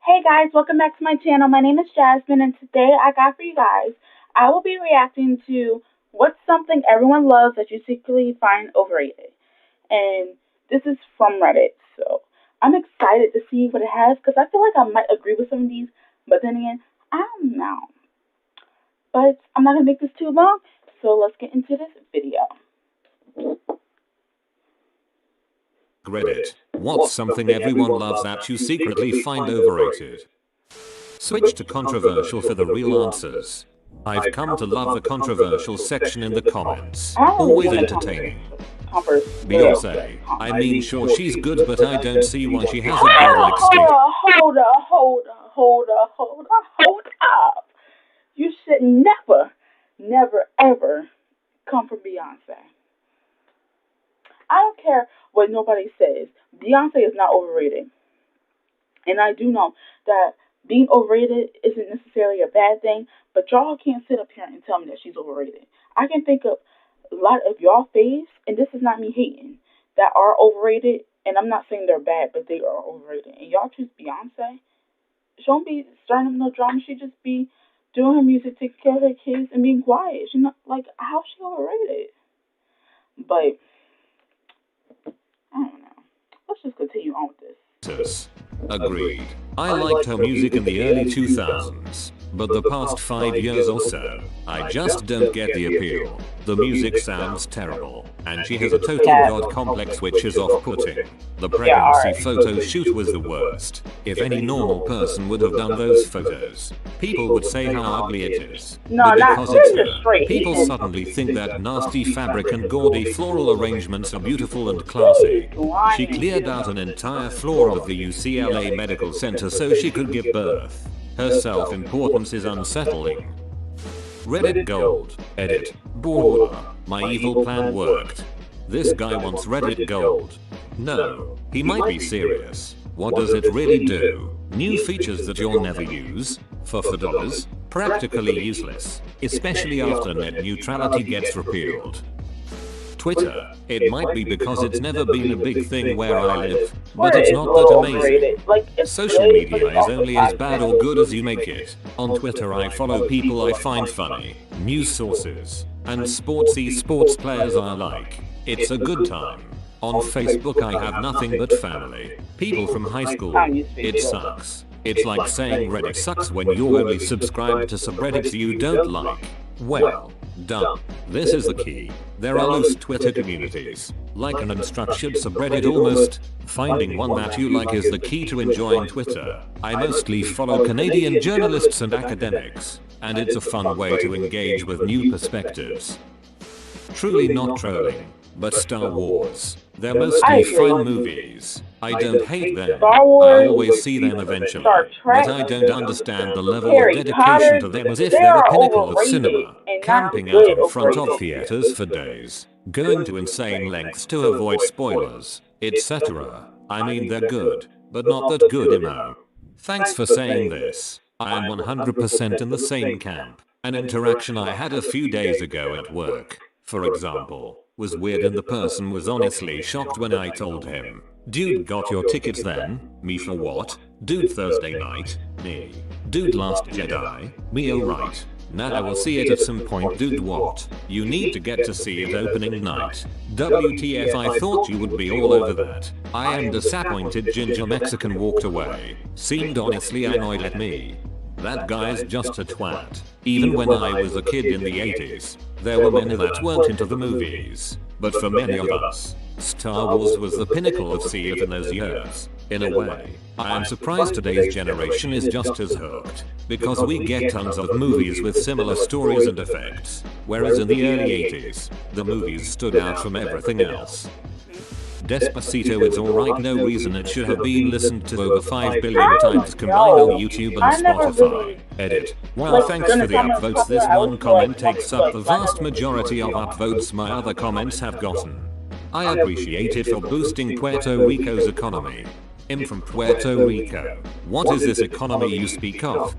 Hey guys, welcome back to my channel. My name is Jasmine, and today I got for you guys, I will be reacting to what's something everyone loves that you secretly find overrated. And this is from Reddit, so I'm excited to see what it has because I feel like I might agree with some of these, but then again, I don't know. But I'm not going to make this too long, so let's get into this video. Reddit. What's something everyone loves that you secretly find overrated? Switch to controversial for the real answers. I've come to love the controversial section in the comments. I don't really Always want to entertaining. controversial. Beyonce. I mean, sure, she's good, but I don't see why she has a Hold godly up, excuse. hold up. You should never, never, ever come from Beyonce. I don't care what nobody says. Beyonce is not overrated. And I do know that being overrated isn't necessarily a bad thing, but y'all can't sit up here and tell me that she's overrated. I can think of a lot of y'all faves, and this is not me hating, that are overrated, and I'm not saying they're bad, but they are overrated. And y'all choose Beyonce? She don't be stirring up no drama. She just be doing her music, taking care of her kids, and being quiet. She not like how's she overrated? But I don't know. Let's just continue on with this. Agreed. I liked her music in the early 2000s, but the past 5 years or so, I just don't get the appeal. The music sounds terrible, and she has a total god complex which is off-putting. The pregnancy photo shoot was the worst. If any normal person would have done those photos, people would say how ugly it is. But because it's her, people suddenly think that nasty fabric and gaudy floral arrangements are beautiful and classy. She cleared out an entire floor of the UCLA Medical Center so she could give birth. Her self-importance is unsettling. Reddit Gold. Edit. Bourgeois. My evil plan worked. This guy wants Reddit Gold. No, he might be serious. What does it really do? New features that you'll never use? For $4? Practically useless, especially after net neutrality gets repealed. Twitter. It might be because it's never been a big thing where I live, but it's not that amazing. Social media is only as bad or good as you make it. On Twitter I follow people I find funny, news sources, and sportsy sports players I like. It's a good time. On Facebook I have nothing but family. People from high school. It sucks. It's like saying Reddit sucks when you're only subscribed to subreddits you don't like. Well, done. This is the key. There are loose Twitter communities, like an unstructured subreddit almost. Finding one that you like is the key to enjoying Twitter. I mostly follow Canadian journalists and academics, and it's a fun way to engage with new perspectives. Truly not trolling, but Star Wars. They're mostly fun movies. I don't hate them. I always see them eventually. But I don't understand the level of dedication to them as if they're a pinnacle of cinema. Camping out in front of theaters for days. Going to insane lengths to avoid spoilers, etc. I mean they're good, but not that good emo. Thanks for saying this. I am 100% in the same camp. An interaction I had a few days ago at work, for example, was weird and the person was honestly shocked when I told him, "Dude, got your tickets then? Me for what? Dude, Thursday night? Me. Dude, Last Jedi? Me, alright. Now I will see it at some point. Dude, what? You need to get to see it opening night. WTF, I thought you would be all over that. I am disappointed." Ginger Mexican walked away. Seemed honestly annoyed at me. That guy's just a twat. Even when I was a kid in the 80s, there were many that weren't into the movies. But for many of us, Star Wars was the pinnacle of CF in those years. In a way, I am surprised today's generation is just as hooked, because we get tons of movies with similar stories and effects, whereas in the early 80s, the movies stood out from everything else. Despacito, it's alright, no reason it should have been listened to over 5 billion times combined on YouTube and Spotify. Edit. Wow, thanks for the upvotes. This one comment takes up the vast majority of upvotes my other comments have gotten. I appreciate it for boosting Puerto Rico's economy. I'm from Puerto Rico. What is this economy you speak of?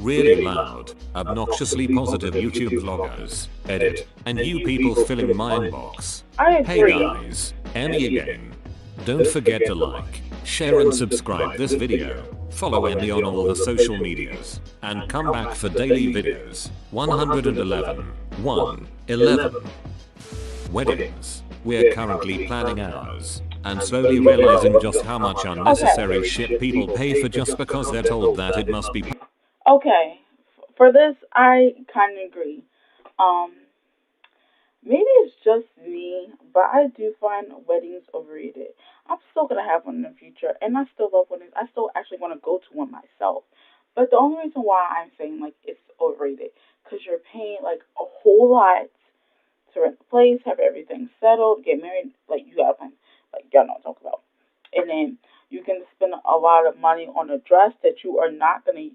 Really loud, obnoxiously positive YouTube vloggers. Edit. And you people filling my inbox. Hey guys, Emmy again. Don't forget to like, share and subscribe this video. Follow Emmy on all the social medias. And come back for daily videos. 111. 111. Weddings. We're currently planning ours. And slowly realizing just how much unnecessary shit people pay for just because they're told that it must be. Okay, for this, I kind of agree. Um, Maybe it's just me, but I do find weddings overrated. I'm still gonna have one in the future, and I still love weddings. I still actually want to go to one myself. But the only reason why I'm saying like it's overrated, because you're paying like a whole lot to rent the place, have everything settled, get married. Like you gotta plan, like y'all know what I'm talking about. And then you can spend a lot of money on a dress that you are not gonna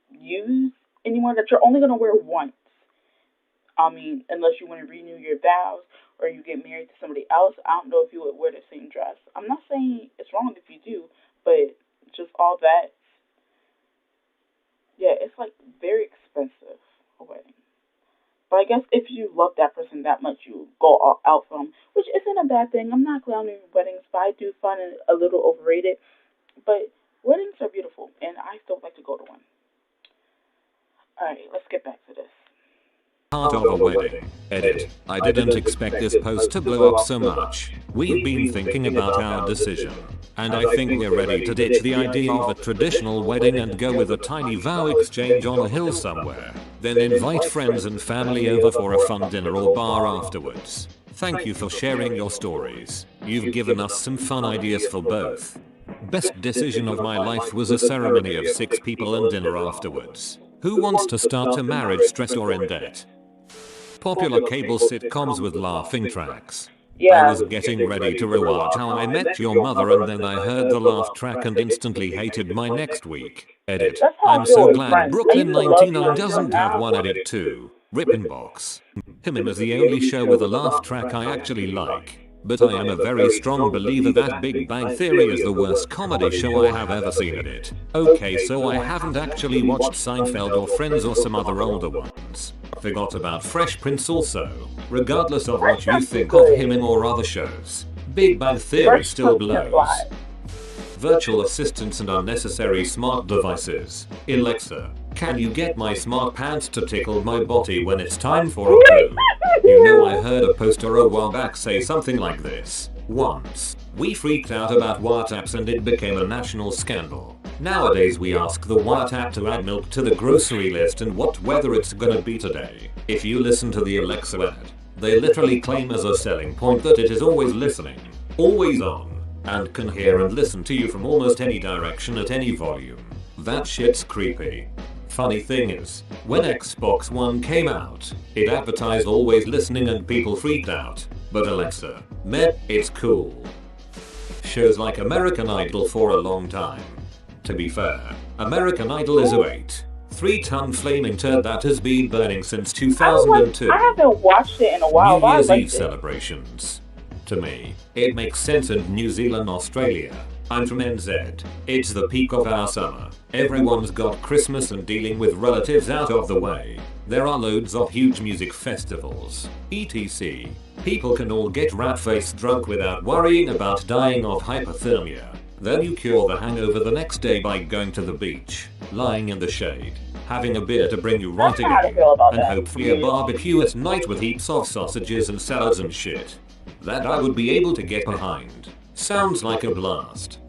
use anymore, that you're only gonna wear once. I mean, unless you want to renew your vows or you get married to somebody else, I don't know if you would wear the same dress. I'm not saying it's wrong if you do, but just all that, yeah, it's like very expensive, a wedding. But I guess if you love that person that much, you go all out for them, which isn't a bad thing. I'm not clowning weddings, but I do find it a little overrated. But weddings are beautiful, and I still like to go to one. All right, let's get back to this. Part of a wedding. Edit. I didn't expect this post to blow up so much. We've been thinking about our decision. And I think we're ready to ditch the idea of a traditional wedding and go with a tiny vow exchange on a hill somewhere. Then invite friends and family over for a fun dinner or bar afterwards. Thank you for sharing your stories. You've given us some fun ideas for both. Best decision of my life was a ceremony of 6 people and dinner afterwards. Who wants to start a marriage stressed or in debt? Popular cable sitcoms with laughing tracks. I was getting ready to rewatch How I Met Your Mother and then I heard the laugh track and instantly hated my next week. Edit. I'm so glad Brooklyn 99 doesn't have one edit too. Rip inbox. Him is the only show with a laugh track I actually like. But I am a very strong believer that Big Bang Theory is the worst comedy show I have ever seen in it. Okay, so I haven't actually watched Seinfeld or Friends or some other older ones. Forgot about Fresh Prince also. Regardless of what you think of him in or other shows, Big Bang Theory still blows. Virtual assistants and unnecessary smart devices. Alexa, can you get my smart pants to tickle my body when it's time for a poo? You know, I heard a poster a while back say something like this. Once, we freaked out about wiretaps and it became a national scandal. Nowadays we ask the wiretap to add milk to the grocery list and what weather it's gonna be today. If you listen to the Alexa ad, they literally claim as a selling point that it is always listening, always on, and can hear and listen to you from almost any direction at any volume. That shit's creepy. Funny thing is, when Xbox One came out, it advertised always listening and people freaked out. But Alexa, meh, it's cool. Shows like American Idol for a long time. To be fair, American Idol is a 3-ton flaming turd that has been burning since 2002. I haven't watched it in a while. New Year's Eve celebrations. To me, it makes sense in New Zealand, Australia. I'm from NZ. It's the peak of our summer. Everyone's got Christmas and dealing with relatives out of the way. There are loads of huge music festivals, etc. People can all get rat-faced drunk without worrying about dying of hypothermia. Then you cure the hangover the next day by going to the beach, lying in the shade, having a beer to bring you right again, and hopefully a barbecue at night with heaps of sausages and salads and shit. That I would be able to get behind. Sounds like a blast.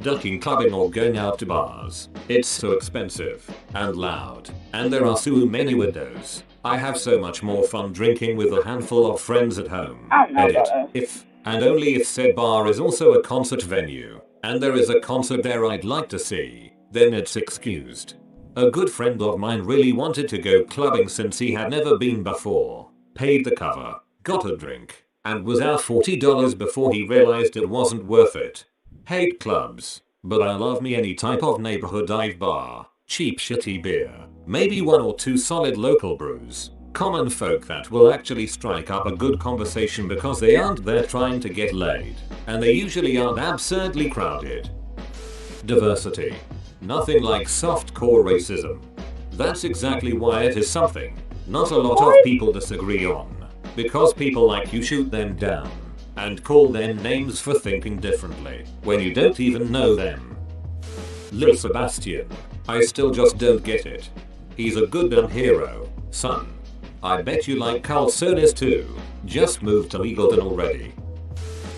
Ducking clubbing or going out to bars. It's so expensive and loud, and there are so many windows. I have so much more fun drinking with a handful of friends at home. Edit. If and only if said bar is also a concert venue, and there is a concert there I'd like to see, then it's excused. A good friend of mine really wanted to go clubbing since he had never been before. Paid the cover, got a drink, and was out $40 before he realized it wasn't worth it. Hate clubs, but I love me any type of neighborhood dive bar, cheap shitty beer, maybe 1 or 2 solid local brews. Common folk that will actually strike up a good conversation because they aren't there trying to get laid, and they usually aren't absurdly crowded. Diversity. Nothing like soft-core racism. That's exactly why it is something not a lot of people disagree on, because people like you shoot them down. and call them names for thinking differently when you don't even know them. Lil Sebastian. I still just don't get it. He's a good damn hero, son. I bet you like Carl Solis too. Just moved to Eagleton already.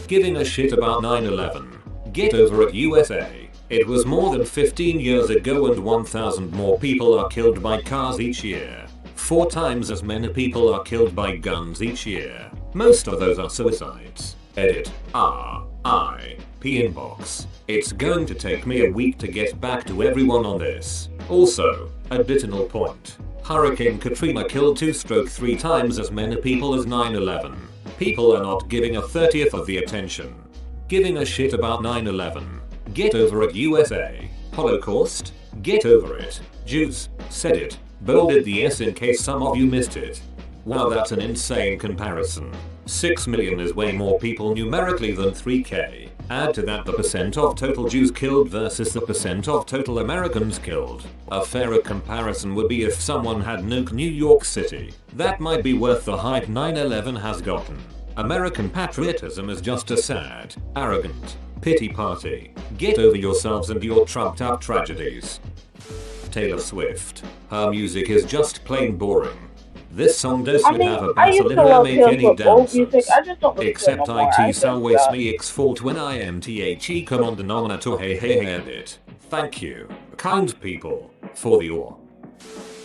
Giving a shit about 9/11. Get over it, USA. It was more than 15 years ago and 1,000 more people are killed by cars each year. 4 times as many people are killed by guns each year. Most of those are suicides. Edit. R.I.P. inbox. It's going to take me a week to get back to everyone on this. Also, additional point. Hurricane Katrina killed 2/3 times as many people as 9/11. People are not giving a 30th of the attention. Giving a shit about 9/11. Get over it, USA. Holocaust? Get over it. Juice said it. Bolded the S in case some of you missed it. Wow, that's an insane comparison. 6 million is way more people numerically than 3K. Add to that the percent of total Jews killed versus the percent of total Americans killed. A fairer comparison would be if someone had nuked New York City. That might be worth the hype 9/11 has gotten. American patriotism is just a sad, arrogant pity party. Get over yourselves and your trumped up tragedies. Taylor Swift. Her music is just plain boring. This song doesn't have a bass or love make him any for old music. dances. I just don't listen to it Except no more. I IT just, salways me x fault when I am the common denominator hey edit. Thank you, kind people, for the ore.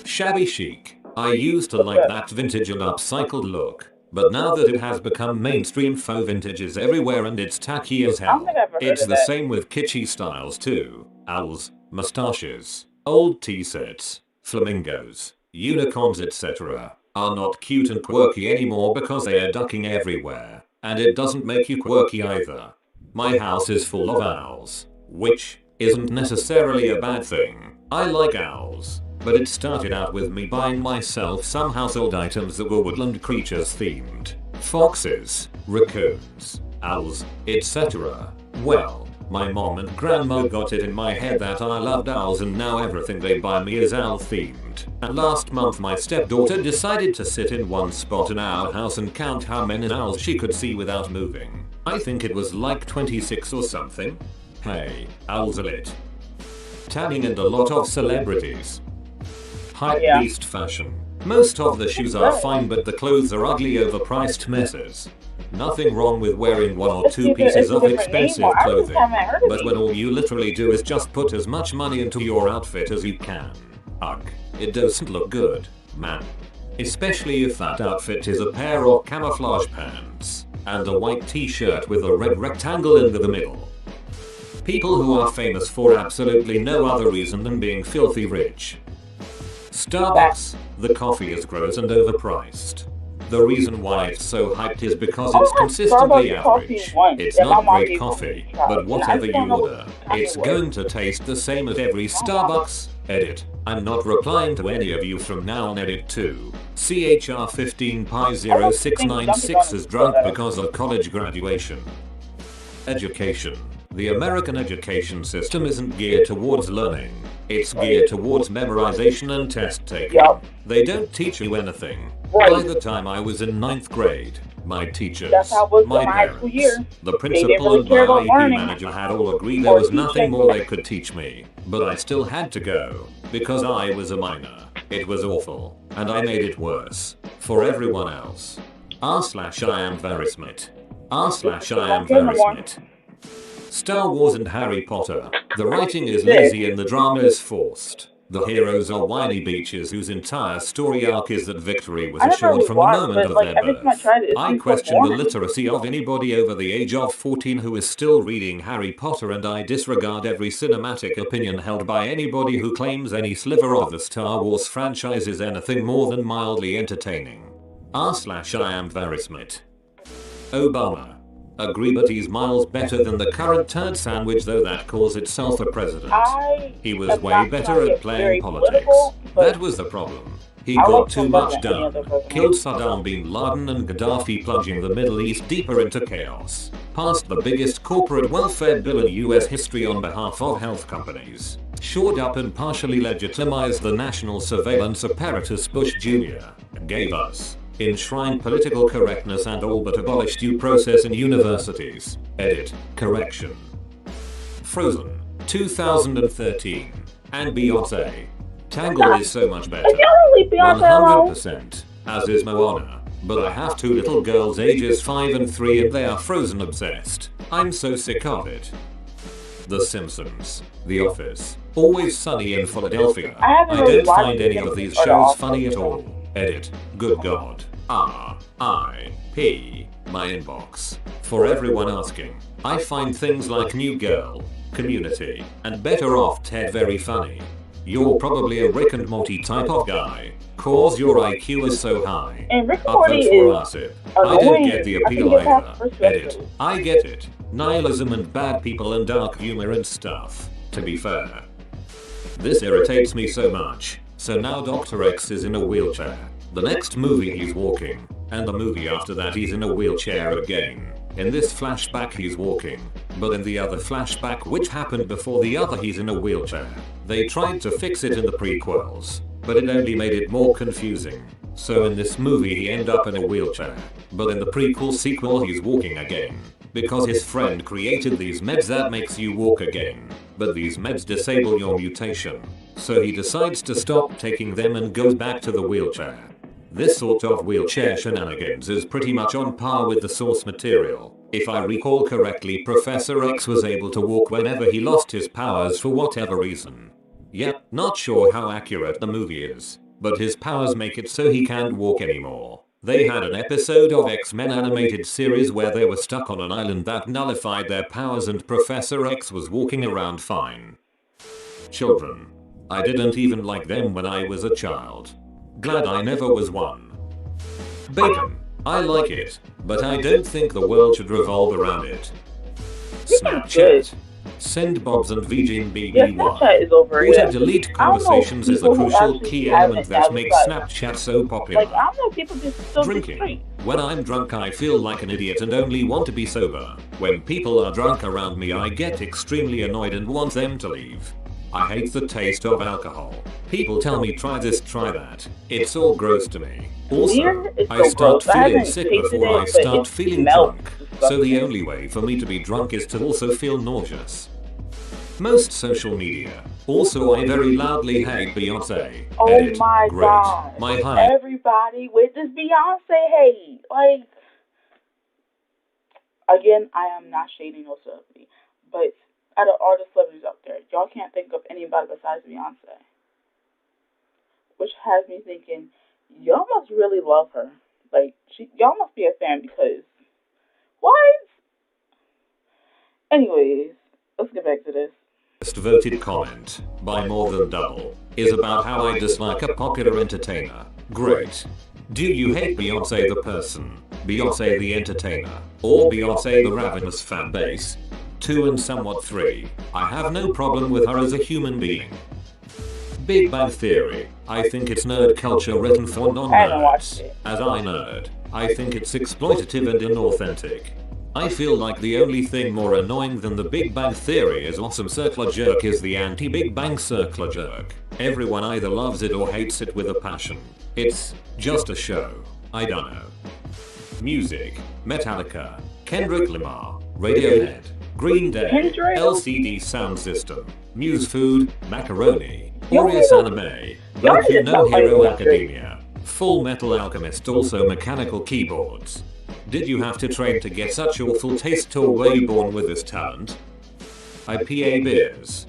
Shabby chic. I used to like that vintage and upcycled look. But now that it has become mainstream, faux vintage is everywhere and it's tacky as I don't hell. think I've ever heard It's of the that. same with kitschy styles too. Owls, mustaches, old t-shirts, flamingos, unicorns etc. are not cute and quirky anymore because they are ducking everywhere. And it doesn't make you quirky either. My house is full of owls, which isn't necessarily a bad thing. I like owls. But it started out with me buying myself some household items that were woodland creatures themed. Foxes, raccoons, owls, etc. Well, my mom and grandma got it in my head that I loved owls and now everything they buy me is owl themed. And last month my stepdaughter decided to sit in one spot in our house and count how many owls she could see without moving. I think it was like 26 or something. Hey, owls are lit. Tanning and a lot of celebrities. Hype beast fashion. Most of the shoes are fine but the clothes are ugly overpriced messes. Nothing wrong with wearing 1 or 2 pieces of expensive clothing. But when all you literally do is just put as much money into your outfit as you can. Ugh, it doesn't look good, man. Especially if that outfit is a pair of camouflage pants and a white t-shirt with a red rectangle in the middle. People who are famous for absolutely no other reason than being filthy rich. Starbucks, the coffee is gross and overpriced. The reason why it's so hyped is because it's consistently average. It's not great coffee, but whatever you order, it's going to taste the same as every Starbucks. Edit. I'm not replying to any of you from now on. Edit 2. CHR15Pi0696 is drunk because of college graduation. Education. The American education system isn't geared towards learning. It's geared towards memorization and test taking. They don't teach you anything. By the time I was in 9th grade, my teachers, my parents, the principal and my IEP manager had all agreed there was nothing more they could teach me. But I still had to go, because I was a minor. It was awful, and I made it worse. For everyone else. r/I am very smart. r/I am very smart. Star Wars and Harry Potter. The writing is lazy and the drama is forced. The heroes are whiny beaches whose entire story arc is that victory was assured from the moment of their birth. I question the literacy of anybody over the age of 14 who is still reading Harry Potter, and I disregard every cinematic opinion held by anybody who claims any sliver of the Star Wars franchise is anything more than mildly entertaining. r/I am very smart. Obama. Agree, but he's miles better than the current turd sandwich, though that calls itself a president. He was way better at playing politics. That was the problem. He got too much done. Killed Saddam bin Laden and Gaddafi, plunging the Middle East deeper into chaos. Passed the biggest corporate welfare bill in US history on behalf of health companies. Shored up and partially legitimized the national surveillance apparatus Bush Jr. gave us. enshrined political correctness and all but abolished due process in universities. Edit. Correction. Frozen. 2013. And Beyonce. Tangled is so much better. If y'all don't leave Beyonce alone. 100%. As is Moana. But I have two little girls ages 5 and 3 and they are Frozen obsessed. I'm so sick of it. The Simpsons. The Office. Always Sunny in Philadelphia. I don't find any of these shows funny at all. Edit. Good God. R.I.P. My inbox. For everyone asking, I find things like New Girl, Community, and Better Off Ted very funny. You're probably a Rick and Morty type of guy, cause your IQ is so high. And Rick and Morty is I don't get the appeal either. Edit. I get it. Nihilism and bad people and dark humor and stuff. To be fair. This irritates me so much. So now Dr. X is in a wheelchair. The next movie he's walking. And the movie after that he's in a wheelchair again. In this flashback he's walking. But in the other flashback which happened before the other he's in a wheelchair. They tried to fix it in the prequels. But it only made it more confusing. So in this movie he ended up in a wheelchair. But in the prequel sequel he's walking again. Because his friend created these meds that makes you walk again. But these meds disable your mutation. So he decides to stop taking them and goes back to the wheelchair. This sort of wheelchair shenanigans is pretty much on par with the source material. If I recall correctly, Professor X was able to walk whenever he lost his powers for whatever reason. Yep, not sure how accurate the movie is, but his powers make it so he can't walk anymore. They had an episode of X-Men animated series where they were stuck on an island that nullified their powers and Professor X was walking around fine. Children. I didn't even like them when I was a child. Glad I never was one. Bacon. I like it, but I don't think the world should revolve around it. Snapchat. Send Bobs and VJ BB1. Yeah, Snapchat is overrated. Auto-delete conversations is a crucial key element that makes Snapchat so popular. Like, I don't know, people just still Drinking. When I'm drunk I feel like an idiot and only want to be sober. When people are drunk around me I get extremely annoyed and want them to leave. I hate the taste of alcohol. People tell me try this, try that. It's all gross to me. Also, I start feeling sick before I start feeling drunk. So the only way for me to be drunk is to also feel nauseous. Most social media. Also I very loudly hate Beyonce. Oh Edit. my Great. God. My high. Everybody with this Beyonce hate. Like, again, I am not shading no celebrity. But out of all the celebrities out there, y'all can't think of anybody besides Beyonce. Which has me thinking, y'all must really love her. Like, y'all must be a fan because, what? Anyways, let's get back to this. Most voted comment, by more than double, is about how I dislike a popular entertainer. Great. Do you hate Beyonce the person, Beyonce the entertainer, or Beyonce the ravenous fan base? 2 and somewhat 3. I have no problem with her as a human being. Big Bang Theory. I think it's nerd culture written for non-nerds. As I nerd, I think it's exploitative and inauthentic. I feel like the only thing more annoying than the Big Bang Theory is Awesome Circular Jerk is the anti-Big Bang Circular Jerk. Everyone either loves it or hates it with a passion. It's just a show. I don't know. Music. Metallica. Kendrick Lamar. Radiohead. Green Day. LCD Sound System. Muse Food. Macaroni. Orius Anime. Boku no Hero Academia. Full Metal Alchemist, also mechanical keyboards. Did you have to train to get such awful taste or were you born with this talent? IPA beers.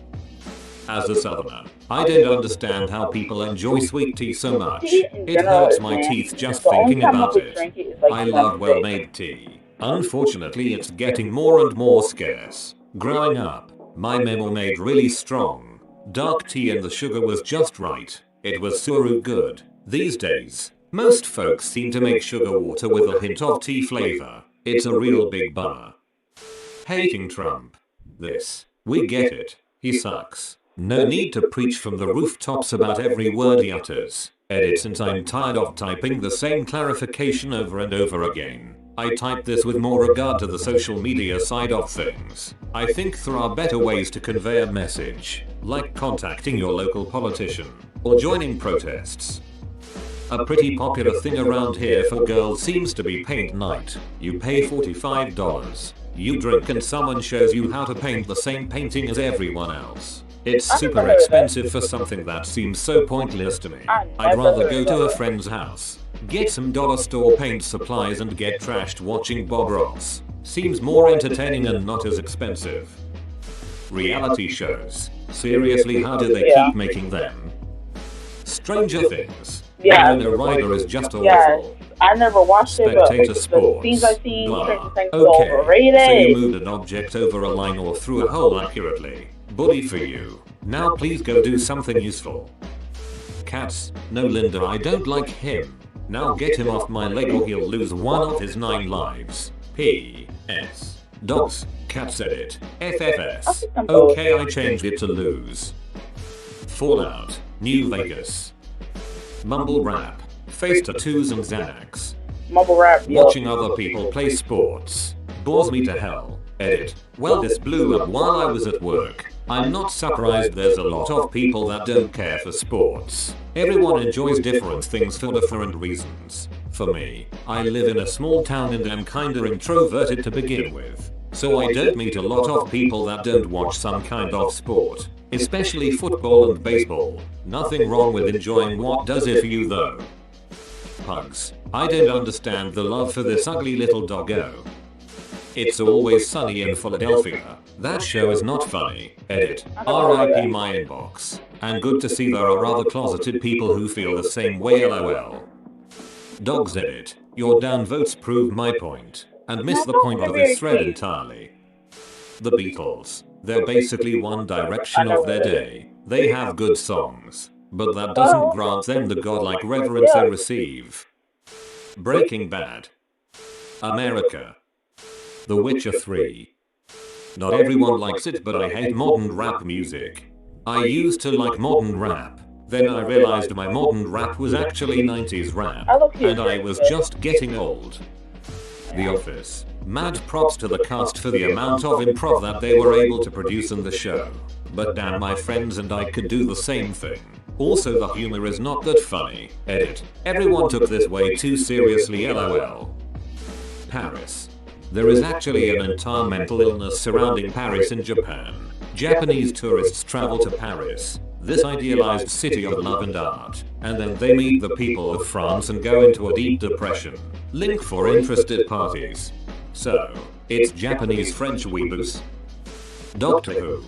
As a southerner, I don't understand how people enjoy sweet tea so much. It hurts my teeth just thinking about it. I love well-made tea. Unfortunately, it's getting more and more scarce. Growing up, my memo made really strong dark tea and the sugar was just right. It was so good. These days, most folks seem to make sugar water with a hint of tea flavor. It's a real big bummer. Hating Trump. We get it. He sucks. No need to preach from the rooftops about every word he utters. Edit, since I'm tired of typing the same clarification over and over again. I type this with more regard to the social media side of things. I think there are better ways to convey a message, like contacting your local politician, or joining protests. A pretty popular thing around here for girls seems to be paint night. You pay $45. You drink and someone shows you how to paint the same painting as everyone else. It's I never super heard of that. expensive for something that seems so pointless to me. I I'd never rather heard go of to a that. friend's house, get some dollar store paint supplies and get trashed watching Bob Ross. Seems more entertaining and not as expensive. Reality shows. Seriously, how do they Yeah. keep making them? Stranger Things. Yeah. Winona Ryder is just Yes. awful. I never watched it, but Spectator the scenes sports. I've seen, Stranger Blah. Things is Okay. So you overrated. moved an object over a line or through a hole accurately. Bully for you. Now please go do something useful. Cats. No, Linda, I don't like him. Now get him off my leg or he'll lose one of his 9 lives. P.S. Dogs. Cats edit. FFS. Okay, I changed it to lose. Fallout. New Vegas. Mumble rap. Face tattoos and Xanax. Mumble rap. Watching other people play sports bores me to hell. Edit. Well, this blew up while I was at work. I'm not surprised there's a lot of people that don't care for sports. Everyone enjoys different things for different reasons. For me, I live in a small town and am kinda introverted to begin with. So I don't meet a lot of people that don't watch some kind of sport. Especially football and baseball. Nothing wrong with enjoying what does it for you though. Pugs. I don't understand the love for this ugly little doggo. It's Always Sunny in Philadelphia. That show is not funny. Edit. RIP my inbox. And good to see there are other closeted people who feel the same way, lol. Dogs edit. Your downvotes prove my point. And miss the point of this thread entirely. The Beatles. They're basically One Direction of their day. They have good songs. But that doesn't grant them the godlike reverence they receive. Breaking Bad. America. The Witcher 3. Not everyone likes it, but I hate modern rap music. I used to like modern rap. Then I realized my modern rap was actually 90s rap. And I was just getting old. The Office. Mad props to the cast for the amount of improv that they were able to produce in the show. But damn, my friends and I could do the same thing. Also, the humor is not that funny. Edit. Everyone took this way too seriously, lol. Paris. There is actually an entire mental illness surrounding Paris in Japan. Japanese tourists travel to Paris, this idealized city of love and art, and then they meet the people of France and go into a deep depression. Link for interested parties. So, it's Japanese French weeboos. Doctor Who.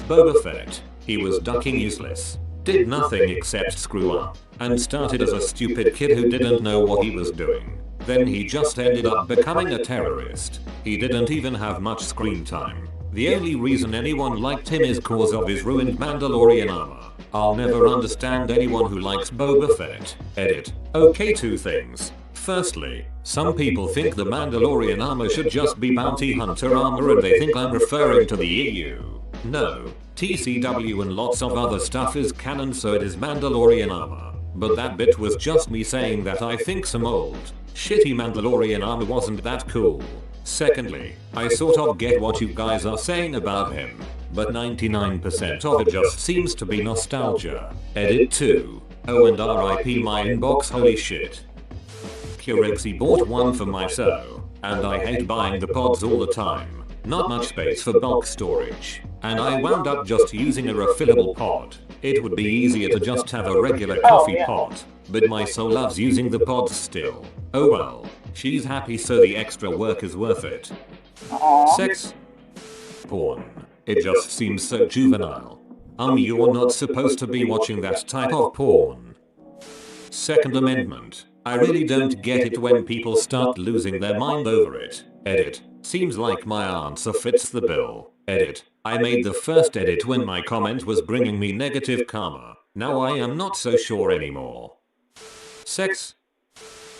Boba Fett. He was ducking useless. Did nothing except screw up, and started as a stupid kid who didn't know what he was doing. Then he just ended up becoming a terrorist. He didn't even have much screen time. The only reason anyone liked him is cause of his ruined Mandalorian armor. I'll never understand anyone who likes Boba Fett. Edit. Okay, 2 things. Firstly, some people think the Mandalorian armor should just be bounty hunter armor and they think I'm referring to the EU. No, TCW and lots of other stuff is canon, so it is Mandalorian armor. But that bit was just me saying that I think some old, shitty Mandalorian armor wasn't that cool. Secondly, I sort of get what you guys are saying about him, but 99% of it just seems to be nostalgia. Edit 2. Oh, and RIP my inbox, holy shit. Curexy bought one for my so, and I hate buying the pods all the time. Not much space for bulk storage. And I wound up just using a refillable pod. It would be easier to just have a regular coffee pot, but my soul loves using the pods still. Oh well, she's happy, so the extra work is worth it. Sex. Porn. It just seems so juvenile. You're not supposed to be watching that type of porn. Second Amendment. I really don't get it when people start losing their mind over it. Edit. Seems like my answer fits the bill. Edit. I made the first edit when my comment was bringing me negative karma. Now I am not so sure anymore. Sex.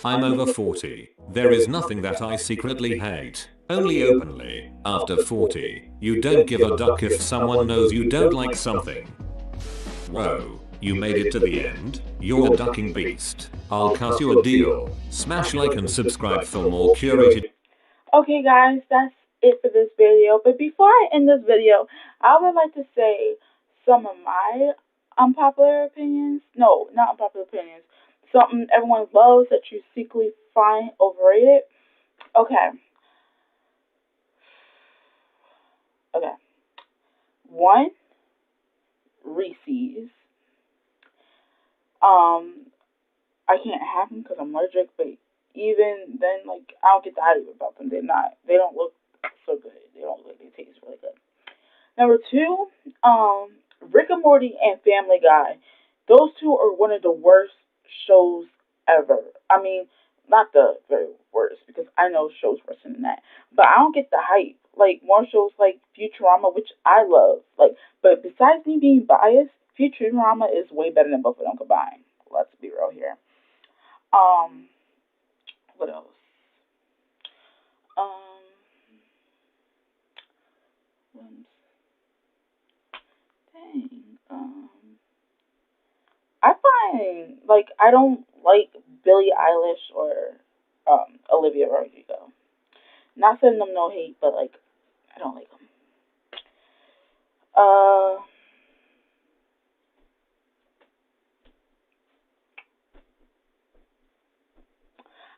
I'm over 40. There is nothing that I secretly hate. Only openly. After 40, you don't give a duck if someone knows you don't like something. Whoa. You made it to the end? You're a ducking beast. I'll cut you a deal. Smash like and subscribe for more curated. Okay, guys, that's it for this video. But before I end this video, I would like to say some of my unpopular opinions. No, not unpopular opinions. Something everyone loves that you secretly find overrated. Okay, okay. One, Reese's. Um, I can't have them because I'm allergic, but even then, like, I don't get the hype about them. They're not, they don't look so good. They don't look like they taste really good. Number two, um, Rick and Morty and Family Guy. Those two are one of the worst shows ever. I mean, not the very worst because I know shows worse than that, but I don't get the hype. Like more shows like Futurama, which I love. Like, but besides me being biased, Futurama is way better than both of them combined. Let's be real here. Um, what else? Um, dang. I find like I don't like Billie Eilish or Olivia Rodrigo. Not sending them no hate, but like I don't like them. Uh,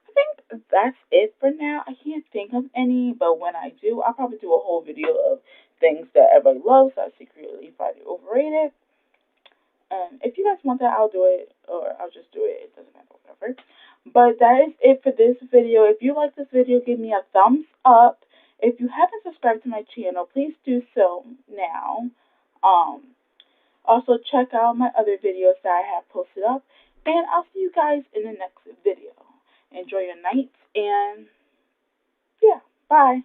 I think that's it for now. I can't think of any, but when I do, I'll probably do a whole video of things that everybody loves that I secretly find overrated. If you guys want that, I'll do it, or I'll just do it. It doesn't matter, whatever. But that is it for this video. If you like this video, give me a thumbs up. If you haven't subscribed to my channel, please do so now. Um, Also, check out my other videos that I have posted up. And I'll see you guys in the next video. Enjoy your night, and yeah, bye.